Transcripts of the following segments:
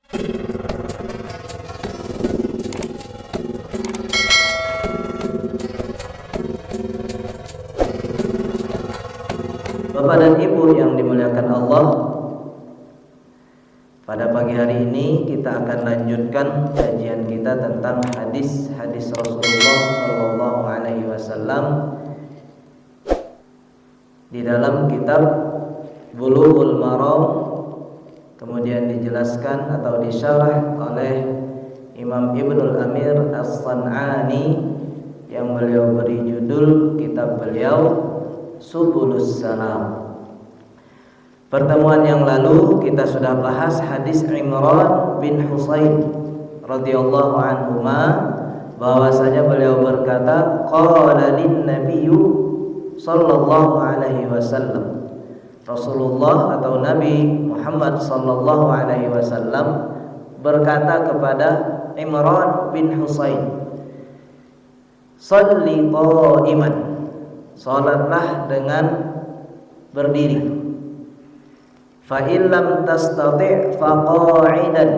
Bapak dan Ibu yang dimuliakan Allah, pada pagi hari ini kita akan lanjutkan kajian kita tentang hadis-hadis Rasulullah Shallallahu Alaihi Wasallam di dalam kitab Bulughul Maram, kemudian dijelaskan atau disyarah oleh Imam Ibnul Amir As-San'ani yang beliau beri judul kitab beliau Subulus Salam. Pertemuan yang lalu kita sudah bahas hadis Imran bin Husain radhiyallahu anhuma, bahwasanya beliau berkata, qala lin nabiyyu sallallahu alaihi wasallam, Rasulullah atau Nabi Muhammad sallallahu alaihi wasallam berkata kepada Imran bin Husain, shalli qa'iman, salatlah dengan berdiri. Fa illam tastati' fa qa'idan,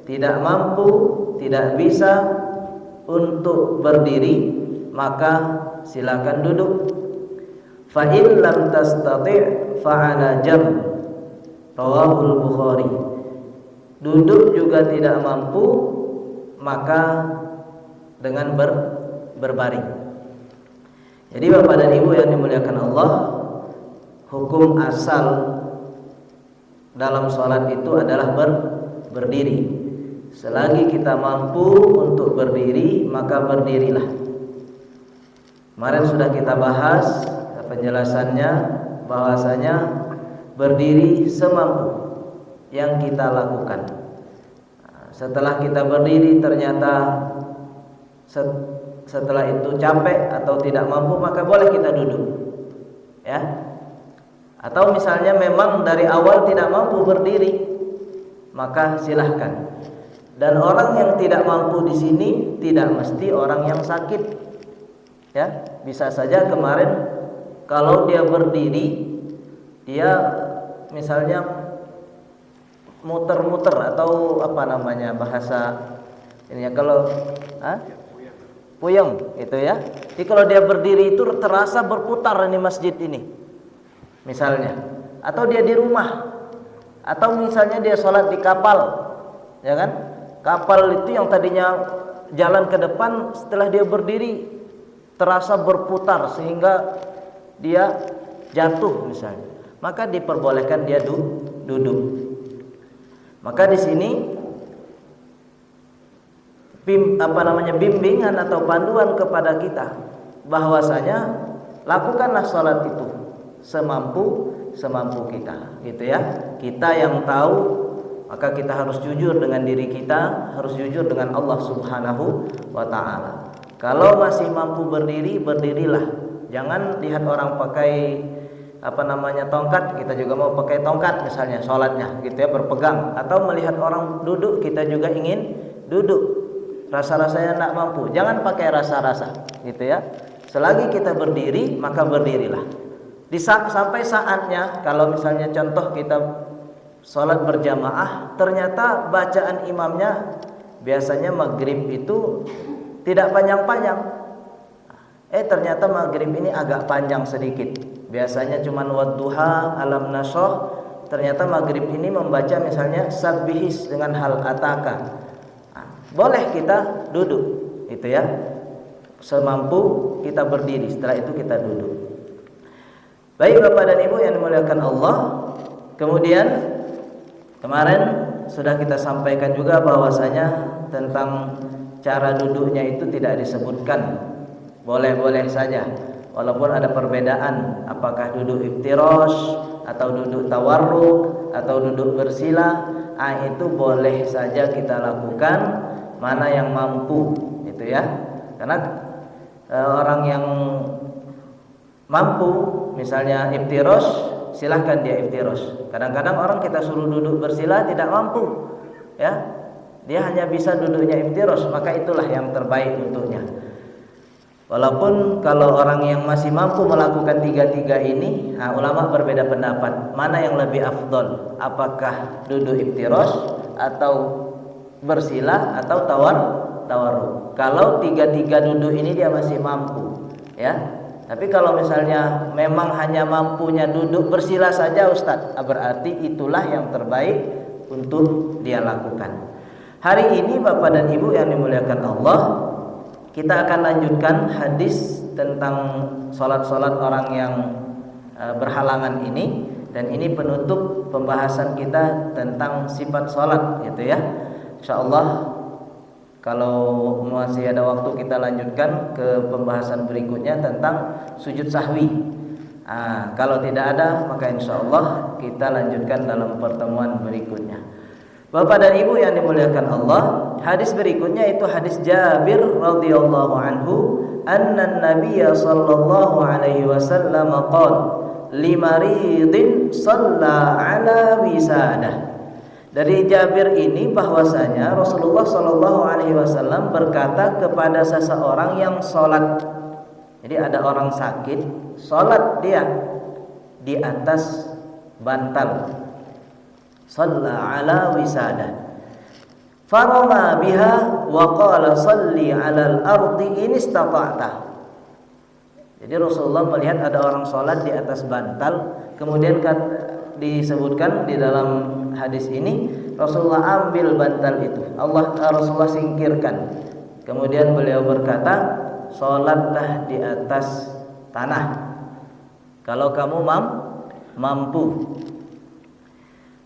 tidak mampu, tidak bisa untuk berdiri, maka silakan duduk. Fa illam tastati' fa 'ala jamb, rawahul Bukhari. Duduk juga tidak mampu, maka dengan berbaring. Jadi Bapak dan Ibu yang dimuliakan Allah, hukum asal dalam sholat itu adalah berdiri. Selagi kita mampu untuk berdiri, maka berdirilah. Kemarin sudah kita bahas penjelasannya, bahwasanya berdiri semampu yang kita lakukan. Setelah kita berdiri ternyata setelah itu capek atau tidak mampu, maka boleh kita duduk, ya. Atau misalnya memang dari awal tidak mampu berdiri, maka silahkan. Dan orang yang tidak mampu di sini tidak mesti orang yang sakit, ya. Bisa saja kemarin kalau dia berdiri, dia misalnya muter-muter atau apa namanya bahasa ini ya, kalau puyeng itu ya. Jadi kalau dia berdiri itu terasa berputar ini masjid ini, misalnya. Atau dia di rumah, atau misalnya dia sholat di kapal, ya kan? Kapal itu yang tadinya jalan ke depan, setelah dia berdiri terasa berputar sehingga dia jatuh misalnya, maka diperbolehkan dia duduk. Maka di sini bimbingan atau panduan kepada kita bahwasanya lakukanlah salat itu semampu kita, gitu ya. Kita yang tahu, maka kita harus jujur dengan diri kita, harus jujur dengan Allah Subhanahu wa taala. Kalau masih mampu berdiri, berdirilah. Jangan lihat orang pakai tongkat, kita juga mau pakai tongkat misalnya salatnya, gitu ya, berpegang. Atau melihat orang duduk, kita juga ingin duduk. Rasa-rasanya tidak mampu, jangan pakai rasa-rasa, gitu ya. Selagi kita berdiri, maka berdirilah. Sampai saatnya, kalau misalnya contoh kita sholat berjamaah, ternyata bacaan imamnya biasanya maghrib itu tidak panjang-panjang. Ternyata maghrib ini agak panjang sedikit. Biasanya cuman wadduha, alam nashrah. Ternyata maghrib ini membaca misalnya sabbihis dengan hal ataka. Boleh kita duduk, itu ya. Semampu kita berdiri, setelah itu kita duduk. Baik Bapak dan Ibu yang dimuliakan Allah, kemudian kemarin sudah kita sampaikan juga bahwasanya tentang cara duduknya itu tidak disebutkan, boleh-boleh saja, walaupun ada perbedaan apakah duduk iftirash atau duduk tawarruk atau duduk bersila. Itu boleh saja kita lakukan, mana yang mampu, itu ya. Karena orang yang mampu misalnya iftirash, silahkan dia iftirash. Kadang-kadang orang kita suruh duduk bersila tidak mampu, ya. Dia hanya bisa duduknya iftirash, maka itulah yang terbaik untuknya. Walaupun kalau orang yang masih mampu melakukan tiga-tiga ini, ulama berbeda pendapat mana yang lebih afdol, apakah duduk iftirash atau bersila atau tawarruk. Kalau tiga-tiga duduk ini dia masih mampu, ya. Tapi kalau misalnya memang hanya mampunya duduk bersila saja Ustadz, berarti itulah yang terbaik untuk dia lakukan. Hari ini Bapak dan Ibu yang dimuliakan Allah, kita akan lanjutkan hadis tentang sholat-sholat orang yang berhalangan ini, dan ini penutup pembahasan kita tentang sifat sholat, gitu ya. Insyaallah kalau masih ada waktu kita lanjutkan ke pembahasan berikutnya tentang sujud sahwi. Kalau tidak ada maka insyaallah kita lanjutkan dalam pertemuan berikutnya. Bapak dan Ibu yang dimuliakan Allah, hadis berikutnya itu hadis Jabir radhiyallahu anhu, anna Nabiyya sallallahu alaihi wasallam qala limaridin shalla ala wisadah. Dari Jabir ini bahwasanya Rasulullah sallallahu alaihi wasallam berkata kepada seseorang yang sholat. Jadi ada orang sakit, sholat dia di atas bantal. Shalla ala wisadah. Farama biha wa qala salli ala al-ardi in istata'ta. Jadi Rasulullah melihat ada orang sholat di atas bantal, kemudian disebutkan di dalam hadis ini Rasulullah ambil bantal itu, Rasulullah singkirkan. Kemudian beliau berkata, sholatlah di atas tanah kalau kamu mampu.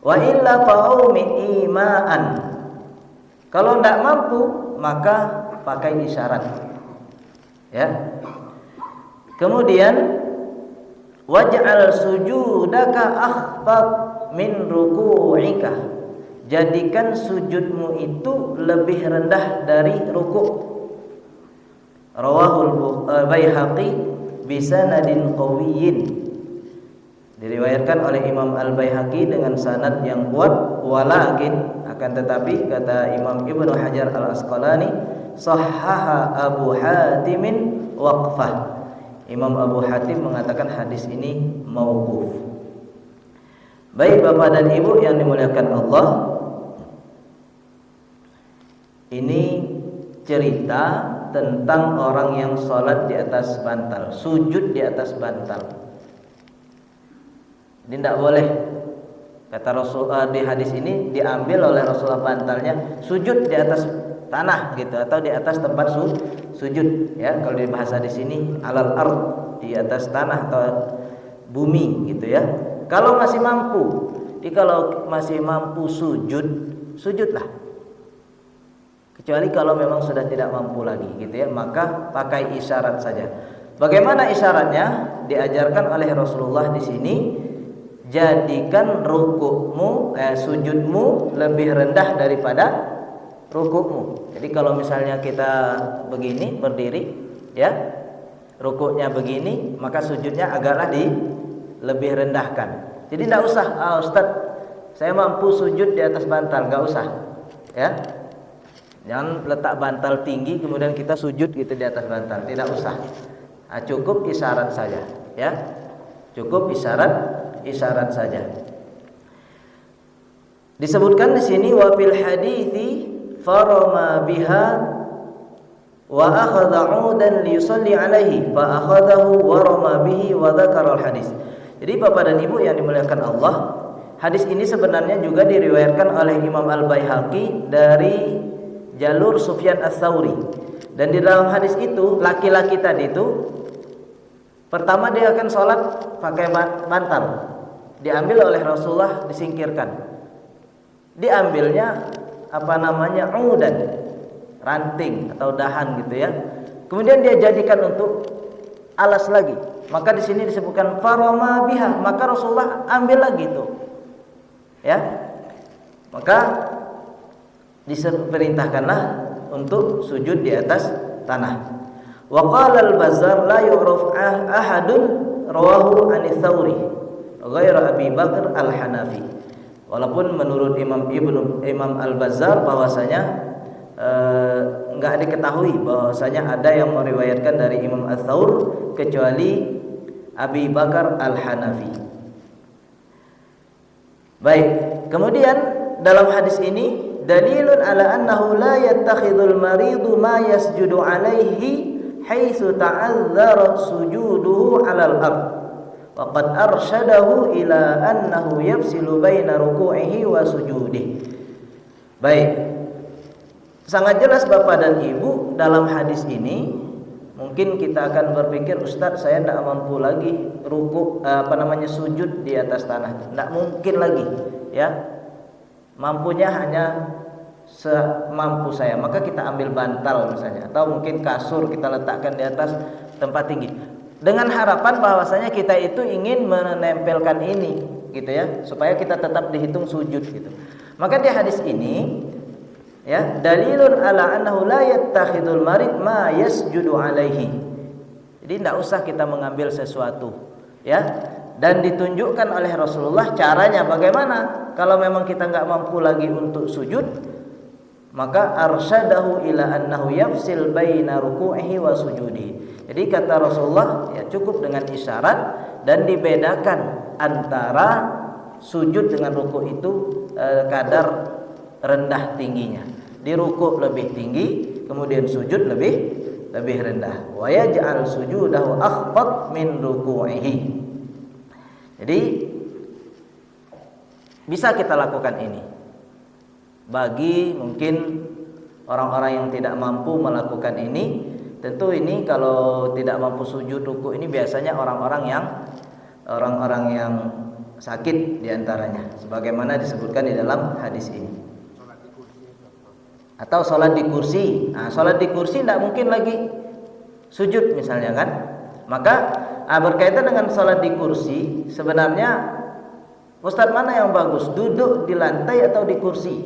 Wa illa fa'umi ima'an. Kalau tidak mampu maka pakai isyarat, ya. Kemudian waj'al sujudaka akhfad min ruku'ika. Jadikan sujudmu itu lebih rendah dari ruku'. Rawahul Baihaqi bisanadin qawiyyin. Diriwayatkan oleh Imam Al-Baihaqi dengan sanad yang kuat, walakin akan tetapi kata Imam Ibnu Hajar Al-Asqalani, sahhaha Abu Hatimin waqfah. Imam Abu Hatim mengatakan hadis ini mauquf. Baik Bapak dan Ibu yang dimuliakan Allah, ini cerita tentang orang yang sholat di atas bantal, sujud di atas bantal. Ini tidak boleh, kata Rasulullah di hadis ini, diambil oleh Rasulullah bantalnya, sujud di atas tanah gitu, atau di atas tempat sujud, ya. Kalau di bahasa di sini alal ard, di atas tanah atau bumi gitu ya. Kalau masih mampu, kalau masih mampu sujudlah. Kecuali kalau memang sudah tidak mampu lagi gitu ya, maka pakai isyarat saja. Bagaimana isyaratnya? Diajarkan oleh Rasulullah di sini, jadikan sujudmu lebih rendah daripada rukukmu. Jadi kalau misalnya kita begini berdiri, ya, rukuknya begini, maka sujudnya agaklah lebih rendahkan. Jadi tidak usah, Ustaz, saya mampu sujud di atas bantal, nggak usah, ya. Jangan letak bantal tinggi kemudian kita sujud gitu di atas bantal, tidak usah. Cukup isyarat saja, ya. Cukup isyarat saja. Disebutkan di sini wa fil hadithi farama biha wa akhadha 'udan li yusalli alaihi fa akhadahu wa rama bihi wa dzakara al hadis. Jadi Bapak dan Ibu yang dimuliakan Allah, hadis ini sebenarnya juga diriwayatkan oleh Imam Al-Baihaqi dari jalur Sufyan Ats-Tsauri. Dan di dalam hadis itu laki-laki tadi itu pertama dia akan sholat pakai bantal, diambil oleh Rasulullah, disingkirkan. Diambilnya udan, ranting atau dahan gitu ya. Kemudian dia jadikan untuk alas lagi. Maka di sini disebutkan farama biha, maka Rasulullah ambil lagi itu. Ya. Maka diperintahkanlah untuk sujud di atas tanah. Wa qala al-Bazzar la yu'raf ahadun rawahu an Ats-Tsauri ghairu Abi Bakar Al-Hanafi. Walaupun menurut Imam Al-Bazzar bahwasanya enggak diketahui bahwasanya ada yang meriwayatkan dari Imam Ats-Tsaur kecuali Abi Bakar Al-Hanafi. Baik, kemudian dalam hadis ini dalilun ala annahu la yattakhidul maridu ma yasjudu alaihi haitsu ta'azzara sujuduhu 'alal ard. Wa qad arsyadahu ila annahu yafsilu baina ruku'ihi wa sujudihi. Baik. Sangat jelas Bapak dan Ibu dalam hadis ini. Mungkin kita akan berpikir, Ustadz saya tidak mampu lagi sujud di atas tanah. Tidak mungkin lagi, ya. Mampunya hanya semampu saya. Maka kita ambil bantal misalnya, atau mungkin kasur kita letakkan di atas tempat tinggi. Dengan harapan bahwasanya kita itu ingin menempelkan ini, gitu ya, supaya kita tetap dihitung sujud, gitu. Maka di hadis ini, ya, dalilun ala annahu la yattakhidul marid ma yasjudu alaihi. Jadi tidak usah kita mengambil sesuatu, ya. Dan ditunjukkan oleh Rasulullah caranya bagaimana. Kalau memang kita nggak mampu lagi untuk sujud, maka arsyadahu ila annahu yafsil baina ruku'ihi wa sujudi. Jadi kata Rasulullah, ya cukup dengan isyarat dan dibedakan antara sujud dengan ruku' itu kadar rendah tingginya. Di ruku' lebih tinggi, kemudian sujud lebih rendah. Wa yaj'al sujudahu akhfad min ruku'ihi. Jadi bisa kita lakukan ini. Bagi mungkin orang-orang yang tidak mampu melakukan ini, tentu ini kalau tidak mampu sujud ruku' ini biasanya orang-orang yang sakit diantaranya, sebagaimana disebutkan di dalam hadis ini. Atau sholat di kursi. Nah, sholat di kursi tidak mungkin lagi sujud misalnya kan. Maka berkaitan dengan sholat di kursi, sebenarnya Ustadz mana yang bagus? Duduk di lantai atau di kursi?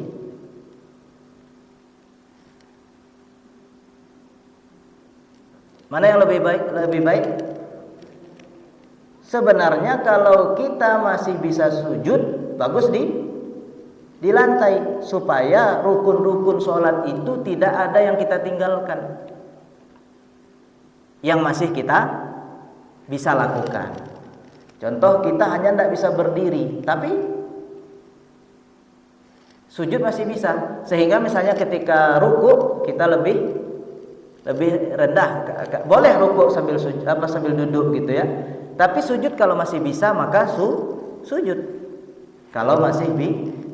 Mana yang lebih baik? Lebih baik sebenarnya kalau kita masih bisa sujud, bagus di lantai, supaya rukun-rukun sholat itu tidak ada yang kita tinggalkan, yang masih kita bisa lakukan. Contoh, kita hanya tidak bisa berdiri, tapi sujud masih bisa. Sehingga misalnya ketika ruku kita lebih rendah, boleh ruku sambil duduk gitu ya. Tapi sujud kalau masih bisa maka sujud. Kalau masih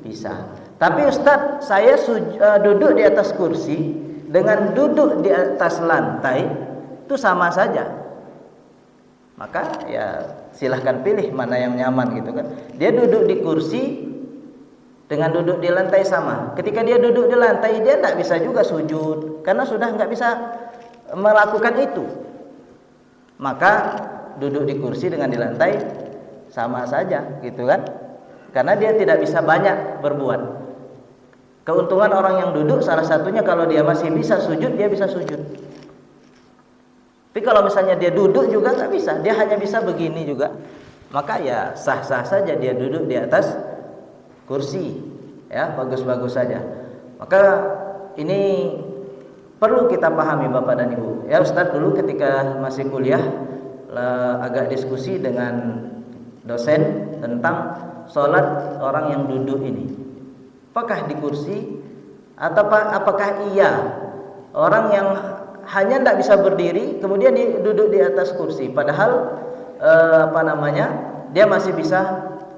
bisa. Tapi Ustadz, saya duduk di atas kursi dengan duduk di atas lantai itu sama saja. Maka ya silahkan pilih mana yang nyaman gitu kan. Dia duduk di kursi dengan duduk di lantai sama. Ketika dia duduk di lantai, dia tidak bisa juga sujud karena sudah nggak bisa melakukan itu. Maka duduk di kursi dengan di lantai sama saja gitu kan. Karena dia tidak bisa banyak berbuat. Keuntungan orang yang duduk salah satunya kalau dia masih bisa sujud, dia bisa sujud. Tapi kalau misalnya dia duduk juga nggak bisa, dia hanya bisa begini juga, maka ya sah-sah saja dia duduk di atas kursi, ya bagus-bagus saja. Maka ini perlu kita pahami Bapak dan Ibu. Ya Ustadz dulu ketika masih kuliah agak diskusi dengan dosen tentang sholat orang yang duduk ini. Apakah di kursi atau apakah iya orang yang hanya tidak bisa berdiri kemudian duduk di atas kursi, padahal dia masih bisa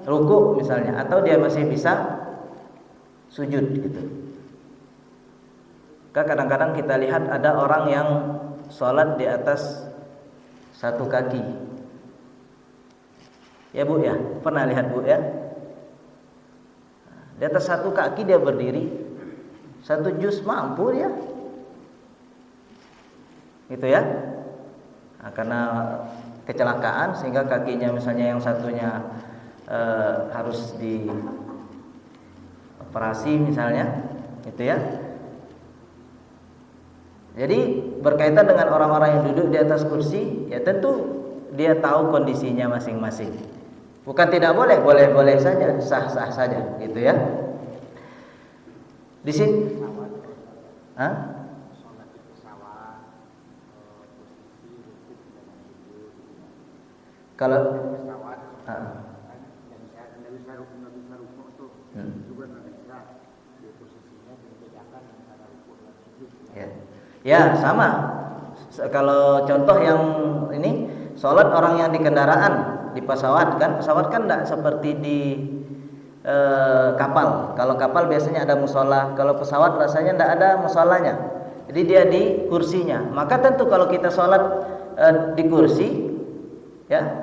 ruku misalnya, atau dia masih bisa sujud gitu. Kadang-kadang kita lihat ada orang yang sholat di atas satu kaki. Ya Bu ya, pernah lihat Bu ya? Di atas satu kaki dia berdiri, satu juz mampu dia. Gitu ya. Nah, karena kecelakaan sehingga kakinya misalnya yang satunya harus dioperasi misalnya, gitu ya. Jadi berkaitan dengan orang-orang yang duduk di atas kursi, ya tentu dia tahu kondisinya masing-masing. Bukan tidak boleh, boleh-boleh saja, sah-sah saja, gitu ya. Di sini, Kalau pesawat nggak bisa rukuk tuh juga nggak bisa di posisinya dibedakan antara rukuk dan sujud. Ya sama. Kalau contoh yang ini sholat orang yang di kendaraan, di pesawat kan tidak seperti di kapal. Kalau kapal biasanya ada musola, kalau pesawat rasanya tidak ada musolanya. Jadi dia di kursinya. Maka tentu kalau kita sholat di kursi, ya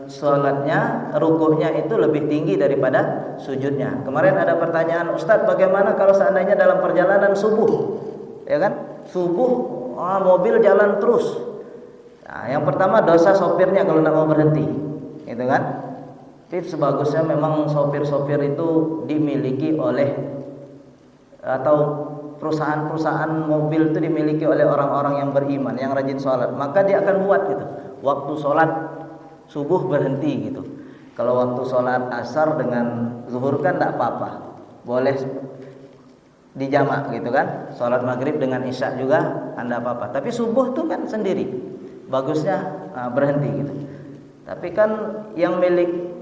sholatnya rukuknya itu lebih tinggi daripada sujudnya. Kemarin ada pertanyaan, Ustadz, bagaimana kalau seandainya dalam perjalanan subuh, ya kan? Subuh mobil jalan terus. Nah, yang pertama dosa sopirnya kalau tidak mau berhenti, gitu kan? Tapi sebagusnya memang sopir-sopir itu dimiliki oleh atau perusahaan-perusahaan mobil itu dimiliki oleh orang-orang yang beriman, yang rajin sholat. Maka dia akan buat gitu, waktu sholat subuh berhenti gitu. Kalau waktu sholat asar dengan zuhur kan tidak apa-apa, boleh dijamak gitu kan. Sholat maghrib dengan isya juga tidak apa-apa. Tapi subuh tuh kan sendiri, bagusnya berhenti gitu. Tapi kan yang milik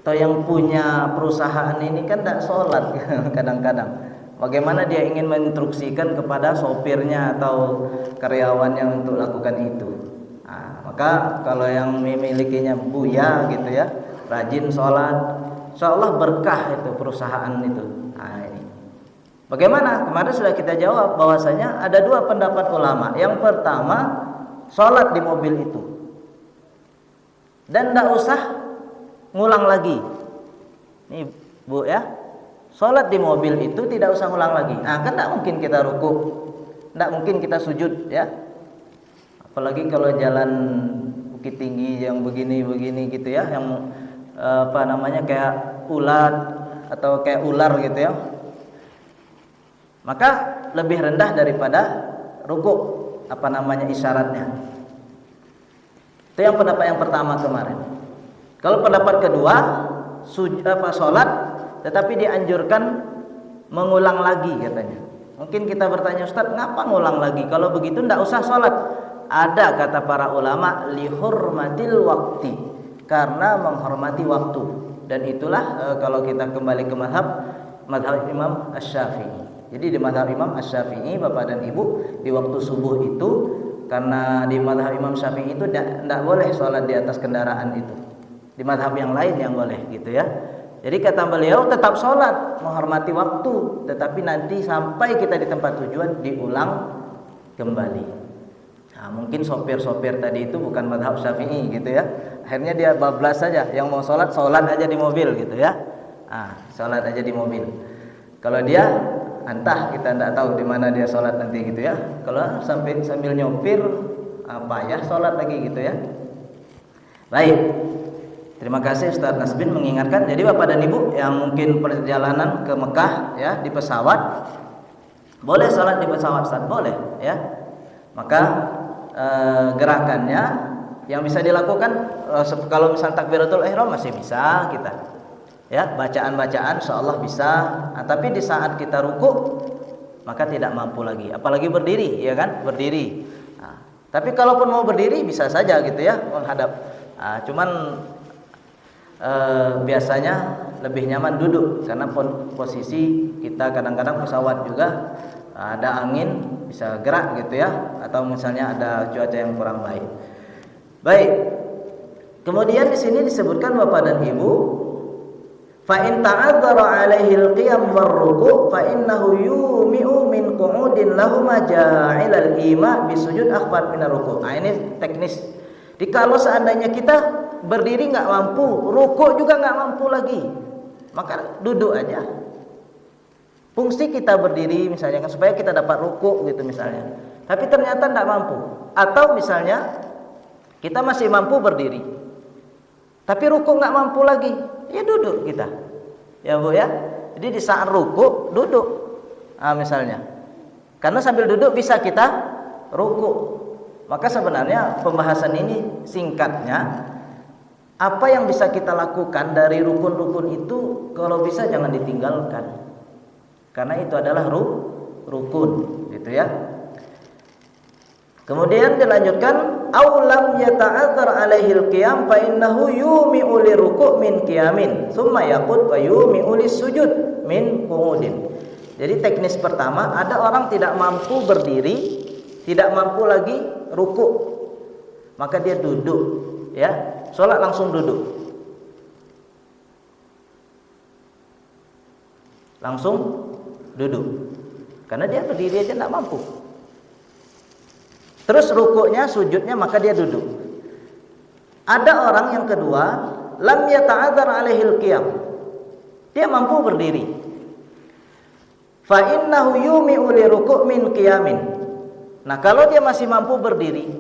atau yang punya perusahaan ini kan tidak sholat kadang-kadang. Bagaimana dia ingin menginstruksikan kepada sopirnya atau karyawannya untuk lakukan itu. Nah, maka kalau yang memilikinya buya gitu ya, rajin sholat, insyaallah berkah itu perusahaan itu. Nah, ini bagaimana? Kemarin sudah kita jawab bahwasanya ada dua pendapat ulama. Yang pertama, sholat di mobil itu dan tidak usah ngulang lagi. Nih Bu ya, sholat di mobil itu tidak usah ngulang lagi. Nah kan tidak mungkin kita ruku, tidak mungkin kita sujud ya. Apalagi kalau jalan bukit tinggi yang begini-begini gitu ya, yang apa namanya kayak ulat atau kayak ular gitu ya. Maka lebih rendah daripada ruku, apa namanya isyaratnya. Itu yang pendapat yang pertama kemarin. Kalau pendapat kedua, sholat tetapi dianjurkan mengulang lagi katanya. Mungkin kita bertanya, Ustadz, ngapa ngulang lagi? Kalau begitu tidak usah sholat. Ada kata para ulama, lihurmatil wakti, karena menghormati waktu. Dan itulah kalau kita kembali ke madhab Imam Asy-Syafi'i. Jadi di madhab Imam Asy-Syafi'i, Bapak dan Ibu, di waktu subuh itu, karena di madhab Imam Syafi'i itu tidak boleh sholat di atas kendaraan itu. Di madhab yang lain yang boleh gitu ya. Jadi kata beliau tetap sholat, menghormati waktu, tetapi nanti sampai kita di tempat tujuan diulang kembali. Nah, mungkin sopir-sopir tadi itu bukan madhab Syafi'i gitu ya. Akhirnya dia bablas saja, yang mau sholat aja di mobil gitu ya. Sholat aja di mobil. Kalau dia entah, kita tidak tahu di mana dia sholat nanti gitu ya. Kalau sambil nyopir apa ya sholat lagi gitu ya. Baik. Terima kasih Ustaz Nasbin mengingatkan. Jadi Bapak dan Ibu yang mungkin perjalanan ke Mekah ya di pesawat, boleh sholat di pesawat, Ustaz, boleh ya. Maka gerakannya yang bisa dilakukan kalau misal takbiratul ihram masih bisa kita ya, bacaan-bacaan insyaallah bisa. Tapi di saat kita ruku maka tidak mampu lagi, apalagi berdiri ya kan, berdiri. Tapi kalaupun mau berdiri bisa saja gitu ya menghadap. Cuman biasanya lebih nyaman duduk karena posisi kita kadang-kadang pesawat juga ada angin bisa gerak gitu ya, atau misalnya ada cuaca yang kurang baik. Baik. Kemudian di sini disebutkan Bapak dan Ibu, fa in ta'adzara 'alaihi al-qiyam war-ruku' fa innahu yumi'u min qu'udin lahuma ja'ilal ima bisujud akhfat min ar-ruku'. Ini teknis. Kalau seandainya kita berdiri nggak mampu, ruku juga nggak mampu lagi, maka duduk aja. Fungsi kita berdiri misalnya kan supaya kita dapat ruku gitu misalnya. Tapi ternyata nggak mampu. Atau misalnya kita masih mampu berdiri, tapi ruku nggak mampu lagi, ya duduk kita. Ya Bu ya. Jadi di saat ruku duduk, misalnya. Karena sambil duduk bisa kita ruku. Maka sebenarnya pembahasan ini singkatnya, apa yang bisa kita lakukan dari rukun-rukun itu kalau bisa jangan ditinggalkan, karena itu adalah rukun gitu ya. Kemudian dilanjutkan, aulam yata'azzar alaihil qiyam fa innahu yumi'u liruku' min qiyamin, tsumma yaqud wa yumi'u lisujud min qu'udin. Jadi teknis pertama, ada orang tidak mampu berdiri, tidak mampu lagi ruku', maka dia duduk, ya. Salat langsung duduk. Langsung duduk. Karena dia berdiri aja tidak mampu. Terus rukuknya, sujudnya, maka dia duduk. Ada orang yang kedua, lam yata'adzar alaihil qiyam. Dia mampu berdiri. Fa innahu yumi'u liruku' min qiyamin. Nah, kalau dia masih mampu berdiri,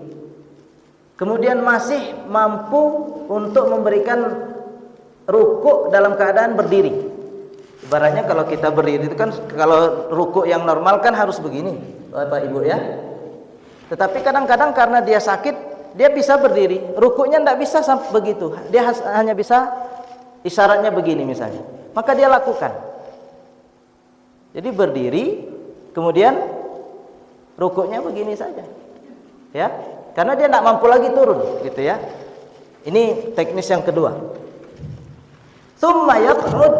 kemudian masih mampu untuk memberikan rukuk dalam keadaan berdiri. Ibaratnya kalau kita berdiri itu kan, kalau rukuk yang normal kan harus begini, Bapak Ibu ya. Tetapi kadang-kadang karena dia sakit, dia bisa berdiri, rukuknya tidak bisa begitu. Dia hanya bisa isyaratnya begini misalnya. Maka dia lakukan. Jadi berdiri, kemudian rukuknya begini saja. Ya, karena dia tidak mampu lagi turun, gitu ya. Ini teknis yang kedua. Tsumma yaq'ud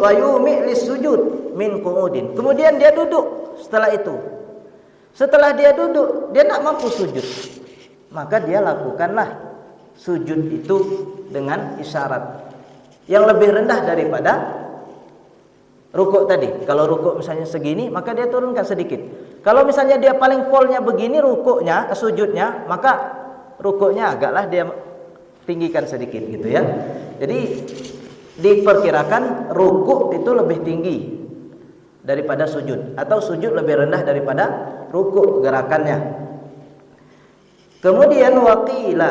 wa yumi' lisujud min qu'udin. Kemudian dia duduk setelah itu. Setelah dia duduk, dia tidak mampu sujud. Maka dia lakukanlah sujud itu dengan isyarat yang lebih rendah daripada rukuk tadi. Kalau rukuk misalnya segini, maka dia turunkan sedikit. Kalau misalnya dia paling polnya begini rukuknya, sujudnya, maka rukuknya agaklah dia tinggikan sedikit gitu ya. Jadi diperkirakan rukuk itu lebih tinggi daripada sujud, atau sujud lebih rendah daripada rukuk gerakannya. Kemudian waqila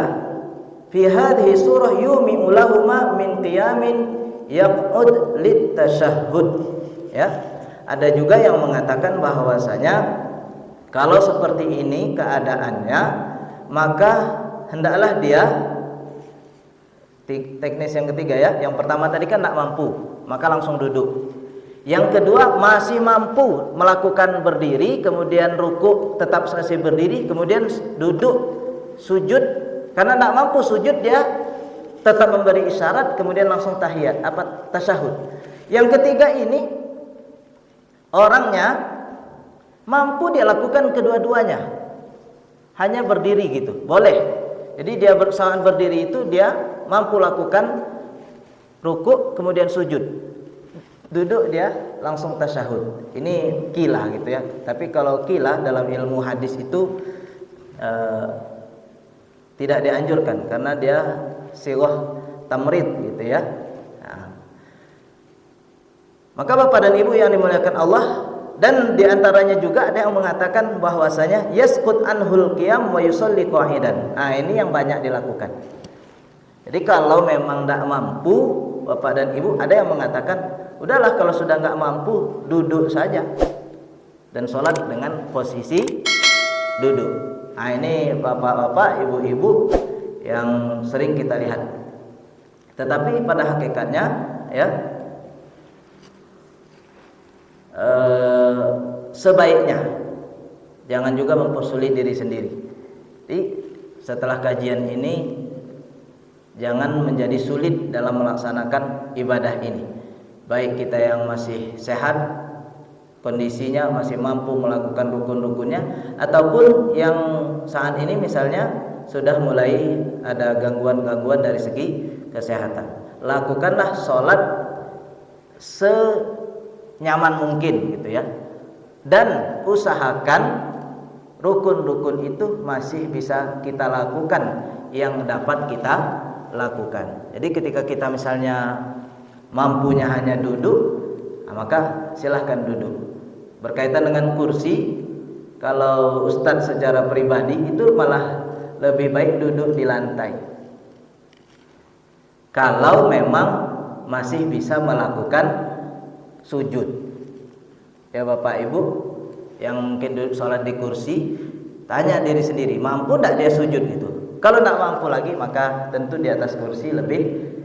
fi hadhihi surah yumi'u lahuma min qiyamin yaq'ud litasyahhud. Ya, ada juga yang mengatakan bahwasanya kalau seperti ini keadaannya, maka hendaklah dia, teknis yang ketiga ya. Yang pertama tadi kan tidak mampu, maka langsung duduk. Yang kedua masih mampu melakukan berdiri, kemudian rukuk tetap masih berdiri, kemudian duduk sujud. Karena tidak mampu sujud, dia tetap memberi isyarat, kemudian langsung tahiyat, tasyahud. Yang ketiga ini orangnya mampu dia lakukan kedua-duanya, hanya berdiri gitu, boleh. Jadi dia saat berdiri itu dia mampu lakukan rukuk kemudian sujud. Duduk dia langsung tasyahud. Ini qilah gitu ya. Tapi kalau qilah dalam ilmu hadis itu tidak dianjurkan karena dia sighah tamrid gitu ya. Nah. Maka Bapak dan Ibu yang dimuliakan Allah, dan diantaranya juga ada yang mengatakan bahwasanya yasqut anhul qiyam wa yusalli qa'idan. Nah, ini yang banyak dilakukan. Jadi kalau memang tidak mampu Bapak dan Ibu, ada yang mengatakan udahlah kalau sudah nggak mampu duduk saja dan sholat dengan posisi duduk. Nah, ini bapak-bapak, ibu-ibu yang sering kita lihat. Tetapi pada hakikatnya ya, sebaiknya jangan juga mempersulit diri sendiri. Jadi setelah kajian ini jangan menjadi sulit dalam melaksanakan ibadah ini. Baik kita yang masih sehat, kondisinya masih mampu melakukan rukun-rukunnya, ataupun yang saat ini misalnya sudah mulai ada gangguan-gangguan dari segi kesehatan. Lakukanlah sholat senyaman mungkin gitu ya. Dan usahakan rukun-rukun itu masih bisa kita lakukan, yang dapat kita lakukan. Jadi ketika kita misalnya mampunya hanya duduk, nah maka silahkan duduk. Berkaitan dengan kursi, kalau Ustadz secara pribadi itu malah lebih baik duduk di lantai. Kalau memang masih bisa melakukan sujud. Ya Bapak Ibu yang mungkin duduk sholat di kursi, tanya diri sendiri, mampu tidak dia sujud itu? Kalau tidak mampu lagi, maka tentu di atas kursi lebih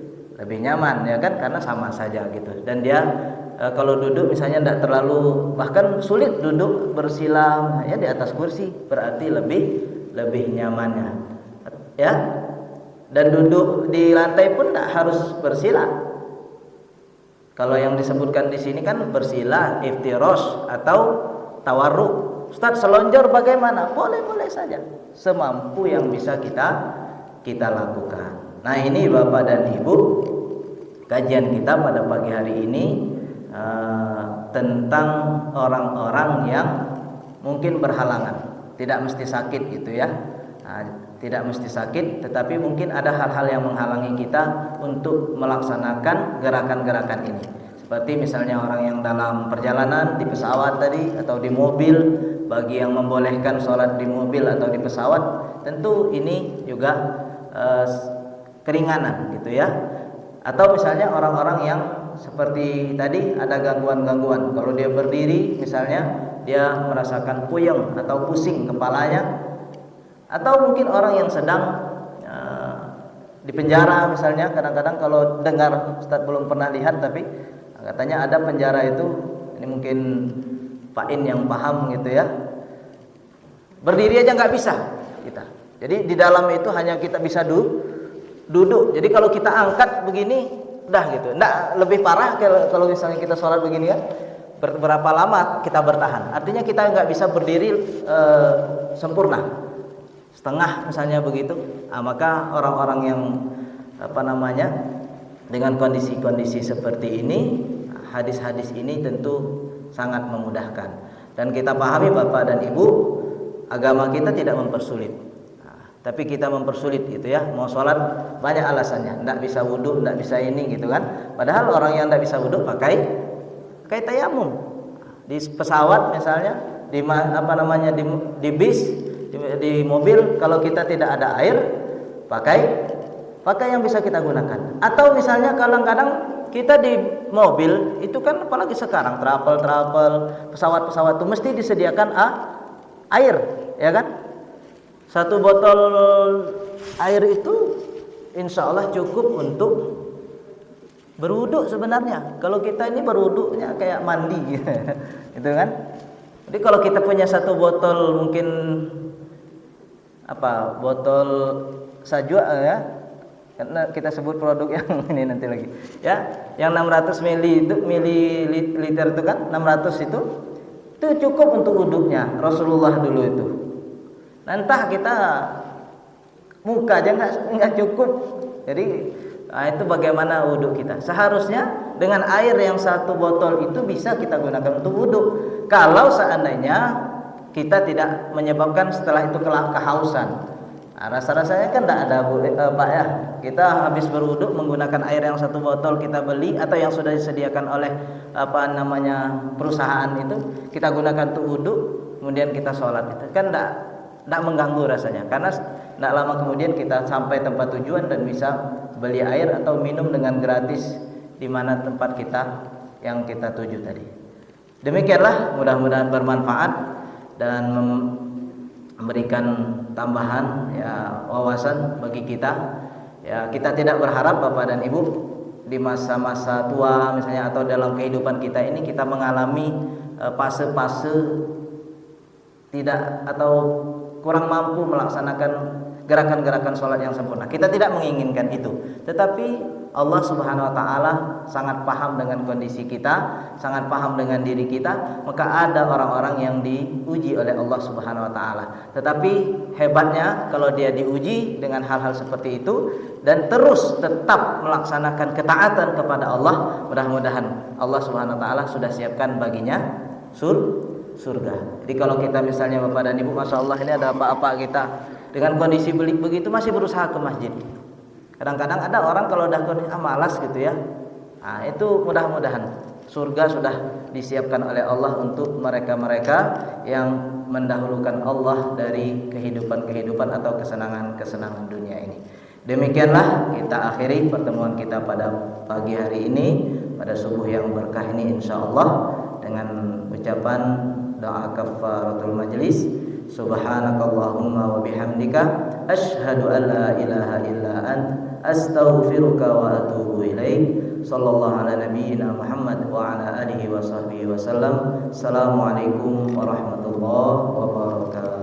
nyaman ya kan, karena sama saja gitu. Dan dia kalau duduk misalnya tidak terlalu, bahkan sulit duduk bersilam ya di atas kursi, berarti lebih lebih nyamannya, ya. Dan duduk di lantai pun tidak harus bersila. Kalau yang disebutkan di sini kan bersila, iftirosh atau tawarruk. Ustaz, selonjor bagaimana? Boleh-boleh saja, semampu yang bisa kita lakukan. Nah, ini Bapak dan Ibu, kajian kita pada pagi hari ini tentang orang-orang yang mungkin berhalangan. Tidak mesti sakit gitu ya. Tidak mesti sakit, tetapi mungkin ada hal-hal yang menghalangi kita untuk melaksanakan gerakan-gerakan ini. Seperti misalnya orang yang dalam perjalanan di pesawat tadi atau di mobil, bagi yang membolehkan sholat di mobil atau di pesawat, tentu ini juga keringanan gitu ya. Atau misalnya orang-orang yang seperti tadi ada gangguan-gangguan. Kalau dia berdiri misalnya dia merasakan puyeng atau pusing kepalanya. Atau mungkin orang yang sedang di penjara misalnya, kadang-kadang kalau dengar, Ustaz belum pernah lihat tapi katanya ada penjara itu, ini mungkin Pak In yang paham gitu ya, berdiri aja nggak bisa kita. Jadi di dalam itu hanya kita bisa duduk. Jadi kalau kita angkat begini udah gitu. Nggak, lebih parah kalau misalnya kita sholat begini kan, berapa lama kita bertahan. Artinya kita nggak bisa berdiri sempurna, setengah misalnya begitu. Maka orang-orang yang dengan kondisi-kondisi seperti ini, hadis-hadis ini tentu sangat memudahkan. Dan kita pahami Bapak dan Ibu, agama kita tidak mempersulit, tapi kita mempersulit gitu ya. Mau sholat banyak alasannya, tidak bisa wudhu, tidak bisa ini gitu kan. Padahal orang yang tidak bisa wudhu pakai tayamum. Di pesawat misalnya, di bis, di mobil, kalau kita tidak ada air, pakai yang bisa kita gunakan. Atau misalnya kadang-kadang kita di mobil itu kan, apalagi sekarang travel pesawat itu mesti disediakan air, ya kan? Satu botol air itu insya Allah cukup untuk berwudu sebenarnya. Kalau kita ini berwudunya kayak mandi gitu kan. Jadi kalau kita punya satu botol, mungkin botol sajwa ya, karena kita sebut produk yang ini nanti lagi ya, yang 600 mililiter itu kan, 600 itu cukup untuk wudhunya Rasulullah dulu itu. Entah kita muka aja nggak cukup. Jadi itu bagaimana wudhu kita. Seharusnya dengan air yang satu botol itu bisa kita gunakan untuk wudhu. Kalau seandainya kita tidak menyebabkan setelah itu kehausan. Rasa-rasanya kan tidak ada Pak ya. Kita habis berwudhu menggunakan air yang satu botol kita beli atau yang sudah disediakan oleh perusahaan itu, kita gunakan untuk wudhu, kemudian kita sholat, itu kan tidak mengganggu rasanya. Karena tidak lama kemudian kita sampai tempat tujuan dan bisa beli air atau minum dengan gratis di mana tempat kita yang kita tuju tadi. Demikianlah, mudah-mudahan bermanfaat dan memberikan tambahan ya wawasan bagi kita. Ya, kita tidak berharap Bapak dan Ibu di masa-masa tua misalnya atau dalam kehidupan kita ini kita mengalami fase-fase tidak atau kurang mampu melaksanakan gerakan-gerakan sholat yang sempurna. Kita tidak menginginkan itu, tetapi Allah Subhanahu wa Ta'ala sangat paham dengan kondisi kita, sangat paham dengan diri kita. Maka ada orang-orang yang diuji oleh Allah Subhanahu wa Ta'ala. Tetapi hebatnya kalau dia diuji dengan hal-hal seperti itu dan terus tetap melaksanakan ketaatan kepada Allah, mudah-mudahan Allah Subhanahu wa Ta'ala sudah siapkan baginya surga. Jadi kalau kita misalnya Bapak dan Ibu, Masya Allah ini ada apa-apa kita dengan kondisi begitu masih berusaha ke masjid. Kadang-kadang ada orang kalau udah malas gitu ya. Itu mudah-mudahan surga sudah disiapkan oleh Allah untuk mereka-mereka yang mendahulukan Allah dari kehidupan-kehidupan atau kesenangan-kesenangan dunia ini. Demikianlah kita akhiri pertemuan kita pada pagi hari ini, pada subuh yang berkah ini insyaallah, dengan ucapan doa kafaratul majlis. Subhanakallahumma wa bihamdika asyhadu an la ilaha illa anta astaghfiruka wa atubu ilaik. Sallallahu ala nabiyyina Muhammad wa ala alihi wa sahbihi wasallam. Assalamualaikum warahmatullahi wabarakatuh.